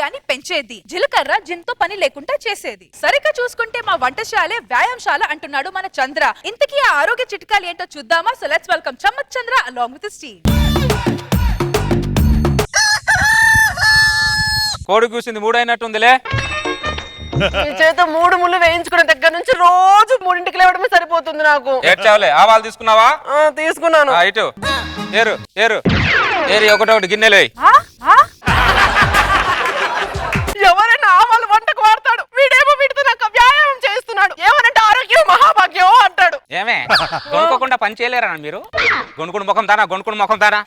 ఆరోగ్యాన్ని పెంచేది. జీలకర్ర జిన్తో పని లేకుండా చేసేది. సరిగ్గా చూసుకుంటే మా వంటశాలే వ్యాయామశాల అంటున్నాడు మన చంద్ర. ఇంతకీ ఆ ఆరోగ్య చిట్కాలు ఏంటో చూద్దామా? So let's welcome Chammak Chandra along with his team. కోడి కూసింది 3 అయినట్టుందిలే. ఈ చేత 3 ముళ్ళు వేయించుకున్న దగ్గర నుంచి రోజు 3ంటికి లేవడమే సరిపోతుంది నాకు. ఏడ్చావులే. ఆవాలు తీసుకున్నావా? తీసుకున్నాను. ఇటు ఏరు ఏరు ఏరి ఒకటి గిన్నెలే. ఎవరైనా ఆవాలు వంటకు వాడతాడు, వీడేమో వీటితో నాకు వ్యాయామం చేస్తున్నాడు. ఏమనంటే ఆరోగ్యం మహాభాగ్యం అంటాడు. ఏమే గొనుకోకుండా పని చేయలేరా మీరు? గొనుకుడు ముఖం తానా, గొనుకుడు ముఖం తానా?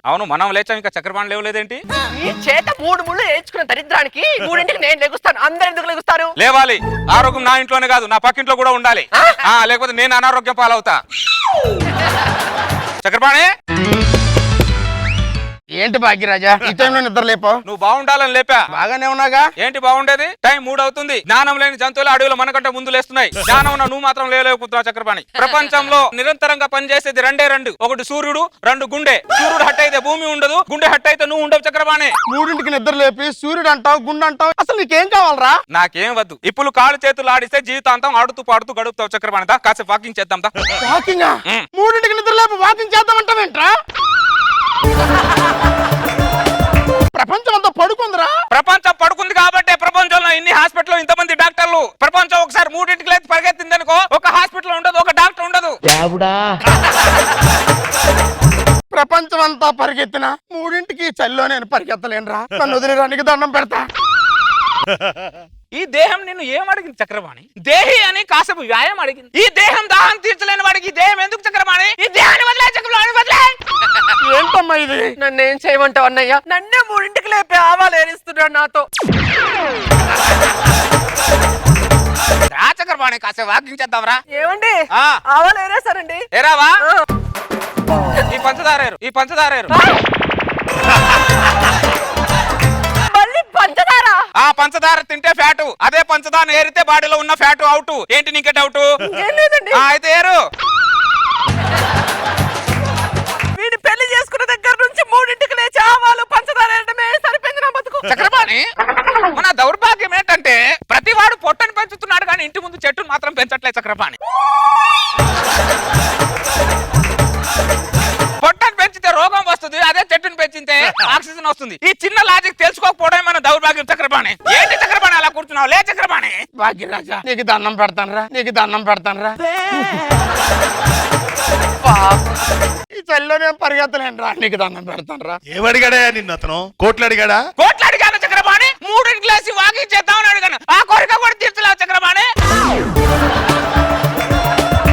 అవును, మనం లేచాం, ఇంకా చక్రపాణి లేవలేదేంటి? ఈ చేత 3 ముళ్ళు వేయించుకున్న దరిద్రానికి 3ంటికి నేను లెగుస్తాను. అందరు ఎందుకు లెగుస్తారు? లేవాలి. ఆరోగ్యం నా ఇంట్లోనే కాదు, నా పక్కింట్లో కూడా ఉండాలి. లేకపోతే నేను అనారోగ్యం పాలవుతా. చక్రపాణి ఏంటి భాగ్యరాజా ఈ టైంలో నిద్ర లేపో? నువ్వు బాగుండాలని లేపా. బాగానే ఉన్నాగా. ఏంటి బాగుండేది? టైం 3 అవుతుంది. జ్ఞానం లేని జంతువులు అడవిలో మనకంటే ముందు లేస్తున్నాయి. జ్ఞానం ఉన్న నువ్వు మాత్రం లేలేకపోతున్నావు చక్రపాణి. ప్రపంచంలో నిరంతరంగా పనిచేసేది 2 ఒకటి సూర్యుడు, 2 గుండె. సూర్యుడు హట్ అయితే భూమి ఉండదు, గుండె హట్ అయితే నువ్వు ఉండవు చక్రపాణి. 3ంటికి నిద్ర లేపి సూర్యుడు అంటావు, గుండె అంటావు, అసలు నీకేం కావాలరా? నాకేం వద్దు. ఇప్పుడు కాళ్ళు చేతులు ఆడిస్తే జీవితాంతం ఆడుతూ పాడుతూ గడుపుతావు చక్రపాణి. కాసేపు వాకింగ్ చేద్దాం. వాకింగ్? 3ంటికి నిద్ర లేపి వాకింగ్ చేద్దామంటావేంట్రా? ప్రపంచం అంతా పడుకుందిరా. ప్రపంచం పడుకుంది కాబట్టి ప్రపంచంలో ఇన్ని హాస్పిటల్, ఇంతమంది డాక్టర్లు. ప్రపంచం ఒకసారి 3ంటికి లేచి పరిగెత్తింది అనుకో, ఒక హాస్పిటల్ ఉండదు, ఒక డాక్టర్ ఉండదు. ప్రపంచం అంతా పరిగెత్తిన 3ంటికి చలిలో నేను పరిగెత్తలేనురా. నన్ను వదిలేరానికి దండం పెడతా. ఈ దేహం నిన్ను ఏమడిగింది చక్రపాణి? దేహి అని కాసేపు వ్యాయామం అడిగింది. ఈ దేహం దాహం తీర్చలేని వాడికి ఈ దేహం ఎందుకు చక్రపాణి? ఈ దేహాన్ని వదిలే చక్రపాణి, వదిలే. ఏంటమ్మా ఇది? నన్ను ఏం చేయమంటావు అన్నయ్య? నన్నే 3ంటికి లేపి ఆవాలు ఏరిస్తున్నాడు నాతో. రా చక్రపాణి, కాసేపు వాకింగ్ చేద్దాంరా. ఏమండి ఆవాలు ఏరేసారండి. ఏరావా? ఈ పంచదారేరు, ఈ పంచదారేరు. మళ్ళీ పంచదార? ఆ పంచదార తింటే ఫ్యాటు, అదే పంచదార ఏరితే బాడీలో ఉన్న ఫ్యాటు అవుట్. ఏంటి నీకే డౌట్? ఏం లేదండి. అయితే ఏరు. వీడి పెళ్లి చేసుకున్న దగ్గర నుంచి 3ంటికి లేచి ఆవాలు పంచదార ఏరడమే సరిపోయింది నా బతుకు. చక్రపాణి, మన దౌర్భాగ్యం ఏంటంటే ప్రతివాడు పొట్టని పెంచుతున్నాడు కానీ ఇంటి ముందు చెట్టును మాత్రం పెంచట్లేదు చక్రపాణి. పొట్టను పెంచితే రోగం వస్తుంది, అదే చెట్టును పెంచితే ఆక్సిజన్ వస్తుంది. ఈ చిన్న లాజిక్ తెలుసుకోకపోవడం మన దౌర్భాగ్యం చక్రపాణి. ఏంటి చక్రపాణి అలా కూర్చున్నావు? లే చక్రపాణి. భాగ్యరాజా నీకు దండం పెడతానురా, నీకు దండం పెడతానురా. ఈ చలిలో నేను పరిగెత్తలేనురా, నీకు దండం పెడతానురా. ఏమడిగాడా నిన్ను అతను? కోట్లు అడిగాడా? కోట్లు అడిగాను చక్రపాణి. 3ంటికి లేచి వాకింగ్ చేద్దామని అడిగాను. ఆ కోరిక కూడా తీర్చలేవు చక్రపాణి.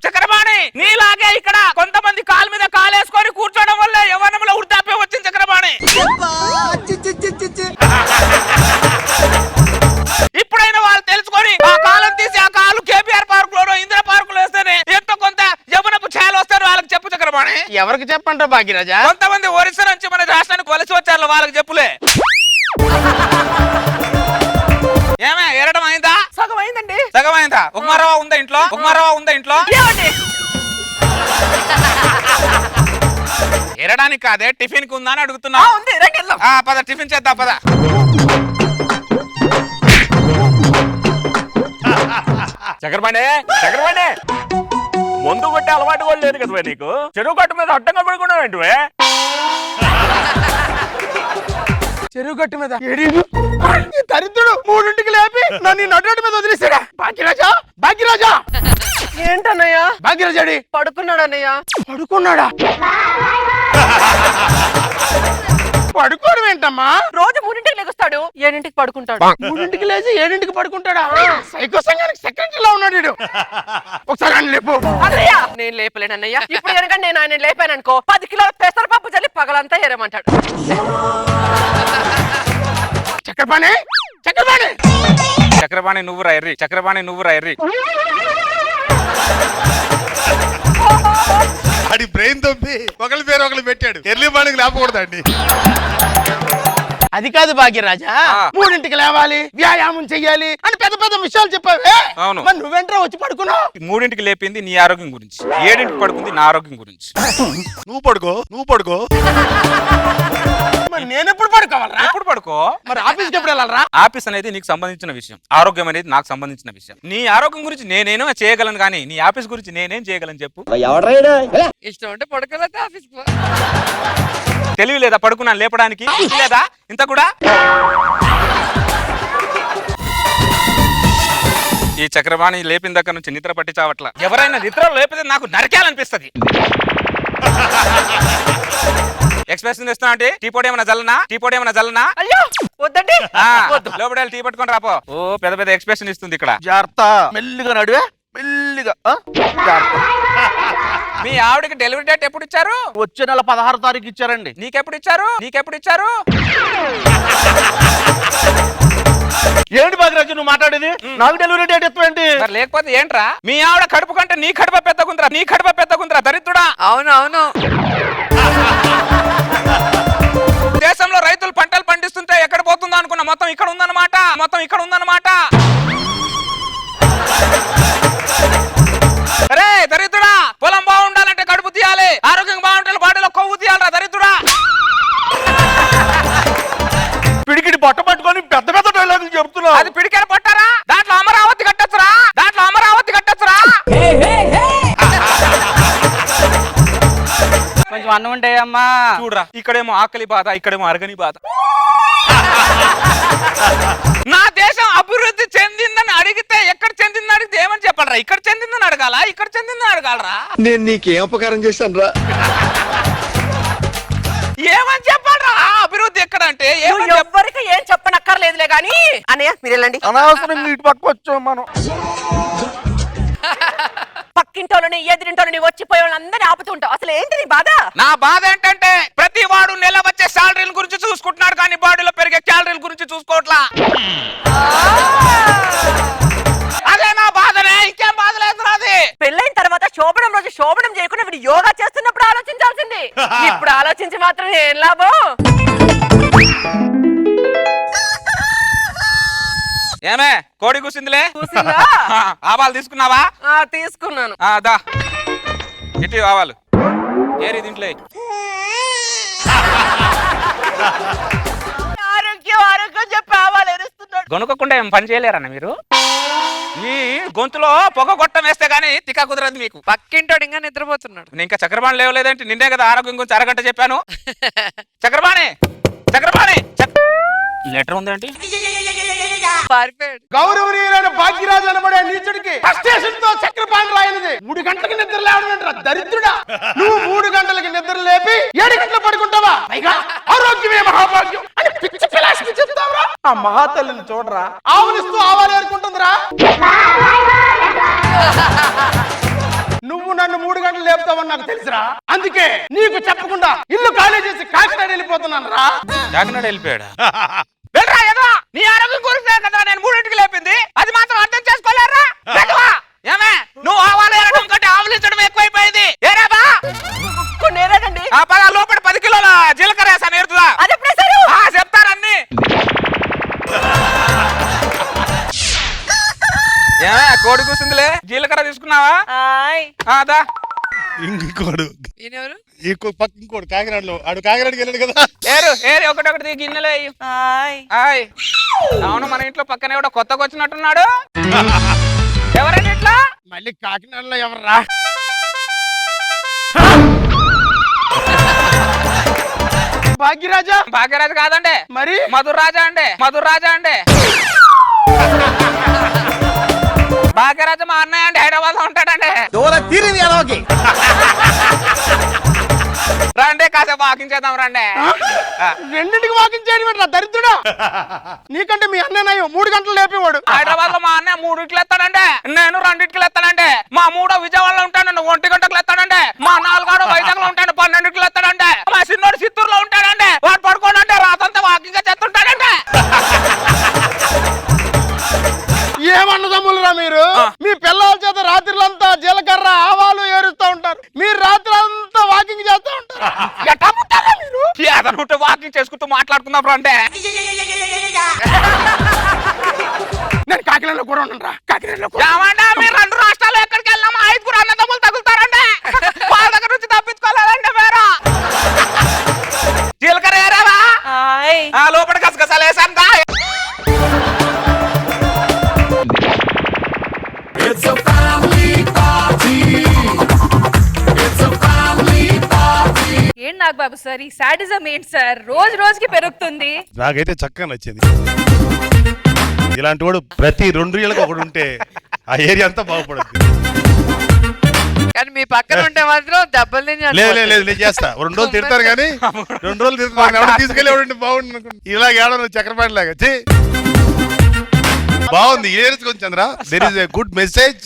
చక్రపాణి, నీలాగే ఇక్కడ కొంతమంది కాలు మీద కాలేసుకొని కూర్చోవడం వల్ల యవ్వనంలో వృద్ధాప్యం వచ్చింది చక్రపాణి. ఇప్పుడైనా వాళ్ళు తెలుసుకొని ఆ కాలం తీసి ఆ కాలు కేపీఆర్ పార్క్ లోనో ఇందిరా పార్క్ లో వేస్తేనే ఎంతో కొంత యవ్వనపు ఛాయలు వస్తారు. వాళ్ళకి చెప్పు చక్రపాణి. ఎవరికి చెప్పంటావు భాగ్యరాజా? కొంతమంది ఒరిస్సా నుంచి మన రాష్ట్రానికి వలసి వచ్చారు, వాళ్ళకి చెప్పులే. ఏమే ఏరడం అయిందా? సగం అయిందండి. సగం అయిందా? ఉప్మారవా ఉందా ఇంట్లో? ఉప్మారవా ఉందా ఇంట్లో? ఎరడానికి కాదే, టిఫిన్ కి ఉందా అని అడుగుతున్నా. ఉంది, రండి వెళ్దాం. పద టిఫిన్ చేద్దాం పద. చక్రపాణి, చక్రపాణి, మందు కొట్టే అలవాటు కూడా లేదు కదా నీకు. చెరువు కట్టు మీద అడ్డంగా పడుకున్నావు ఏంటివే? చెరువు గట్టు మీద ఈ దరిద్రుడు 3ంటికి లేపి నన్ను నడు మీద వదిలేసాడా? భాగ్యరాజా, భాగ్యరాజా. ఏంటన్నయ్య? భాగ్యరాజాడి పడుకున్నాడు అన్నయ్య. పడుకున్నాడా? పడుకోవడం ఏంటమ్మా? రోజు 3ంటికి లెగుస్తాడు, 7ంటికి పడుకుంటాడు. 3ంటికి లేచి 7ంటికి పడుకుంటాడా? సైకో సంఘానికి సెక్రటరీలా ఉన్నాడు వీడు. ఒకసారి ఆయన లేపు. అన్నయ్య నేను లేపలేను అన్నయ్య. ఇప్పుడు కనుక నేను ఆయన లేపాను అనుకో 10 కిలోల పెసరపప్పు చల్లి పగలంతా ఏరమంటాడు. చక్రపాణి, చక్రపాణి. చక్రపాణి నువ్వు రైర్రి, చక్రపాణి నువ్వు రైర్రి. అడి బ్రెయిన్ తొప్పి ఒకరి పేరు ఒకరు పెట్టాడు. ఎర్లీ మార్నింగ్ లేపకూడదండి. అది కాదు భాగ్యరాజా, 3ంటికి లేవాలి, వ్యాయామం చెయ్యాలి అని పెద్ద పెద్ద విషయాలు చెప్పావే. అవును. మరి నువ్వెంట్రా వచ్చి పడుకున్నావు? 3ంటికి లేపింది నీ ఆరోగ్యం గురించి, 7ంటికి పడుకుంది నా ఆరోగ్యం గురించి. నువ్వు పడుకో, నువ్వు పడుకో. మరి నేను ఎప్పుడు పడుకోవాలరా? ఎప్పుడు పడుకో. మరి ఆఫీస్కి ఎప్పుడు వెళ్ళాలరా? ఆఫీస్ అనేది నీకు సంబంధించిన విషయం, ఆరోగ్యం అనేది నాకు సంబంధించిన విషయం. నీ ఆరోగ్యం గురించి నేనేనో చేయగలను కానీ నీ ఆఫీస్ గురించి నేనేం చేయగలను చెప్పు? ఇష్టం అంటే పడుకోలేదా ఆఫీస్ తెలివి లేదా పడుకున్నాను లేపడానికి? లేదా ఇంత కూడా? ఈ చక్రపాణి లేపిన దగ్గర నుంచి నిద్ర పట్టి చావట్ల. ఎవరైనా నిద్ర లేపితే నాకు నరకాలనిపిస్తుంది. ఎక్స్ప్రెషన్ ఇస్తున్నా అంటే టీ పొడి ఏమైనా జల్లనా? టీ పొడి ఏమైనా జల్లనా? అయ్యో వద్దండి. లోపల టీ పట్టుకొని రాపో. ఓ పెద్ద పెద్ద ఎక్స్ప్రెషన్ ఇస్తుంది ఇక్కడ. జాగ్రత్త, మెల్లిగా నడివే, మెల్లిగా. జాగ్రత్త. మీ ఆవిడకి డెలివరీ డేట్ ఎప్పుడు ఇచ్చారు? వచ్చే నెల 16వ తారీఖు ఇచ్చారండి. నీకెప్పుడు ఇచ్చారు? నీకెప్పుడు ఇచ్చారు? ఏంటి బాగిరాజు నువ్వు మాట్లాడేది? నాకు డెలివరీ డేట్ ఎత్తువేంటి? మరి లేకపోతే ఏంట్రా? మీ ఆవిడ కడుపు కంటే నీ కడుపు పెద్దగుందిరా, నీ కడుపు పెద్దగుందిరా దరిద్రుడా. అవును. దేశంలో రైతులు పంటలు పండిస్తుంటే ఎక్కడ పోతుందో అనుకున్నా, మొత్తం ఇక్కడ ఉందన్నమాట. మొత్తం ఇక్కడ ఉందన్నమాట. అరే దరిద్రుడా, పొలం బాగుండాలంటే కడుపు తీయాలి, ఆరోగ్యం బాగుంటే బాడీలో కొవ్వు తీయాలరా దరిద్రుడా. పిడికిడి పొట్ట పట్టుకొని పెద్ద పెద్ద డైలాగులు చెప్తున్నావు. అది పిడికెన పట్టారా? దాంట్లో అమరావతి కట్టొచ్చురా, దాంట్లో అమరావతి కట్టొచ్చురా. కొంచెం అన్నం ఉంటాయి అమ్మా. చూడరా, ఇక్కడేమో ఆకలి బాధ, ఇక్కడేమో అరగని బాధ. నా దేశం అభివృద్ధి చెందిందని అడిగితే ఎక్కడ చెందిందని అడిగితే ఏమని చెప్పాలరా? ఇక్కడ చెందిందని అడగాల, ఇక్కడ చెందిందని అడగాలరా? నేను నీకేం అపకారం చేశాను రా? ఏమని చెప్పాలరా? అభివృద్ధి ఎక్కడ అంటే ఎవ్వరికి ఏం చెప్పనక్కర్లేదులే గాని అన్నయ్య మీరు వెళ్ళండి. అనవసరంగా ఇటు పక్క వచ్చాం మనం. పక్కింటోళ్ళని ఎదిరింటోళ్ళని వచ్చిపోయే వాళ్ళందరినీ ఆపుతుంటావు. అసలు ఏంటి నీ బాధ? నా బాధ ఏంటంటే ప్రతి వాడు నెల వచ్చే శాలరీల గురించి చూసుకుంటున్నాడు కానీ బాడీలో పెరిగే క్యాలరీల గురించి చూసుకోవట్లా. అదే నా బాధనే, ఇంకేం బాధ లేదు నాది. పెళ్ళైన తర్వాత శోభనం రోజు శోభనం చేయకుండా వీడు యోగా చేస్తున్నప్పుడు ఆలోచించాల్సింది. ఇప్పుడు ఆలోచించి మాత్రం ఏం లాభం? ఏమే కోడి కూసిందిలే, చూసిందా? ఆవాలు తీసుకున్నావా? తీసుకున్నాను. దా ఇటు ఆవాలు ఏరి దీంట్లో. ఆరోగ్యం చెప్పి ఆవాలు ఎరుస్తున్నాడు. గొనుకోకుండా ఏం పని చేయలేరన్న మీరు? మీ గొంతులో పొగ గొట్టం వేస్తే గానీ తిక్క కుదరదు మీకు. పక్కింటోడు ఇంకా నిద్రపోతున్నాడు. నేను ఇంకా చక్రపాణి లేవలేదంటే నిన్నే కదా ఆరోగ్యం గురించి అరగంట చెప్పాను. చక్రపాణి లెటర్ ఉందేంటి? గౌరవనీయులైన భాగ్యరాజు అనబడే నీచుడికి ఫ్రస్ట్రేషన్ తో చక్రపాణి రాయనిది 3 గంటలకి నిద్ర లేవడం దరిద్రుడా. నువ్వు 3 గంటలకి నిద్ర లేపి 7 గంటలు పడుకుంటావా? పైగా ఆరోగ్యమే మహాభాగ్యం అని పిచ్చి ఫిలాసఫీ చెప్తావురా. ఆ మహాతల్లిని చూడరా, ఆవునిస్తూ ఆవాలు ఏరుకుంటుందిరా. నువ్వు నన్ను 3 గంటలు లేపుతావని నాకు తెలుసురా. అందుకే నీకు చెప్పకుండా ఇల్లు ఖాళీ చేసి కాకినాడ వెళ్ళిపోతున్నాను రా. కాకినాడ వెళ్ళిపోయాడా? వెళ్ళరా ఏదో, నీ ఆరోగ్యం గురించే కదా నేను 3ంటికి లేపింది. అది మాత్రం అర్థం చేసుకోలేరా? ఏమే నువ్వు ఆవాలు ఏరడం కంటే ఆవులించడం ఎక్కువైపోయింది. ఏరాబా నేనేనండి. పగా లోపల 10 కిలోల జీలకర్ర వేసాను, ఏరుతుందా? చెప్తారన్ని. ఏమే కోడి కూసిందిలే, జీలకర్ర తీసుకున్నావా? దా ఇంకోడు ఇంకోడు కాకినాడలో ఆడు కాకినాడకి వెళ్ళాడు కదా. ఏరి ఒకటి గిన్నెలో వేయి. అవును, మన ఇంట్లో పక్కనే కూడా కొత్తగా వచ్చినట్టున్నాడు. ఎవరైనా ఇట్లా మళ్ళీ కాకినాడలో ఎవర్రా? భాగ్యరాజు కాదండి, మరి మధురాజా అండి. భాగ్యరాజు మా అన్నయ్య అండి, హైదరాబాద్ లో ఉంటాడండి. రండి కాసేపు వాకింగ్ చేద్దాం రండి. రెండింటికి వాకింగ్ చేయడం దరిద్రుడా. నీకంటే మీ అన్నయ్య 3 గంటలు లేపేవాడు. హైదరాబాద్ లో మా అన్నయ్య 3ంటికి ఎత్తాడండి, నేను 2ంటికి ఎత్తానండి. మా 3 విజయవాడలో ఉంటానండి, 1 గంటకు ఎత్తాడండి. మా 4 వైజాగ్ లో ఉంటాడు, 12ంటికి ఎత్తాడండి. మా చిన్నోడు చిత్తూరులో ఉంటాడండి, వాడు పడుకోనంటే రాతంతా వాకింగ్ చేస్తుంటాడండి. ఏమన్నదమ్ములురా మీరు? మీ పిల్లల చేత రాత్రులంతా జీలకర్ర ఆవాలు ఏరుస్తూ ఉంటారు, మీరు రాత్రులంతా వాకింగ్ చేస్తూ ఉంటారు. ఎట్లా పుట్టారా మీరు? ఏదనుంటే వాకింగ్ చేసుకుంటూ మాట్లాడుకుందాం రండి. నేను కాకినాడలో కూడా ఉన్నాను. కాకినాడలో మీరు 2 రాష్ట్రాలు ఎక్కడికి వెళ్ళామా? 5 అన్నదమ్ములు తగులుతారండి. వాళ్ళ దగ్గర నుంచి తప్పించుకోలేదండి మీరు. జీలకర్ర ఏరావా? నాగబాబు సార్, ఈ సాడిజం ఏంటి సార్? రోజు రోజుకి పెరుగుతుంది. నాకైతే చక్కగా నచ్చింది. ఇలాంటి వాడు ప్రతి 2 ఏళ్ళకి ఒకడు ఉంటే ఆ ఏరియా అంతా బాగుపడుతుంది. కానీ మీ పక్కన ఉంటే మాత్రం దెబ్బలు తిని లేదు లేదు లేదు, నేను చేస్తా. 2 రోజులు తిడతారు కానీ 2 రోజులు తిడతారు. ఎవరు తీసుకెళ్ళి ఎవడంటే బాగుండు అనుకుంటా. ఇలాగ ఏడను చక్రపాణి లాగా బాగుంది. హిలేరియస్ కొంచెం Chandra, there is a good message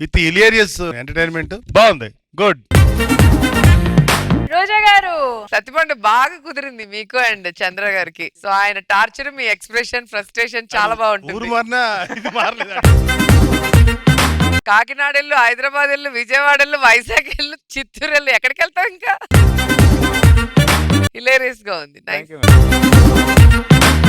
with hilarious entertainment. బాగుంది, గుడ్. రోజా గారు, సత్యపండు బాగా కుదిరింది మీకు అండ్ చంద్ర గారికి. సో ఆయన టార్చర్, మీ ఎక్స్ప్రెషన్, ఫ్రస్ట్రేషన్ చాలా ఊరు బాగుంటుంది. మారినా ఇది మారలేదు. కాకినాడ వెళ్ళు, హైదరాబాద్ వెళ్ళు, విజయవాడ వెళ్ళు, వైజాగ్ వెళ్ళు, చిత్తూరు వెళ్ళు, ఎక్కడికి వెళ్తావు ఇంకా. హిలేరియస్ గా ఉంది. Thank you, madam.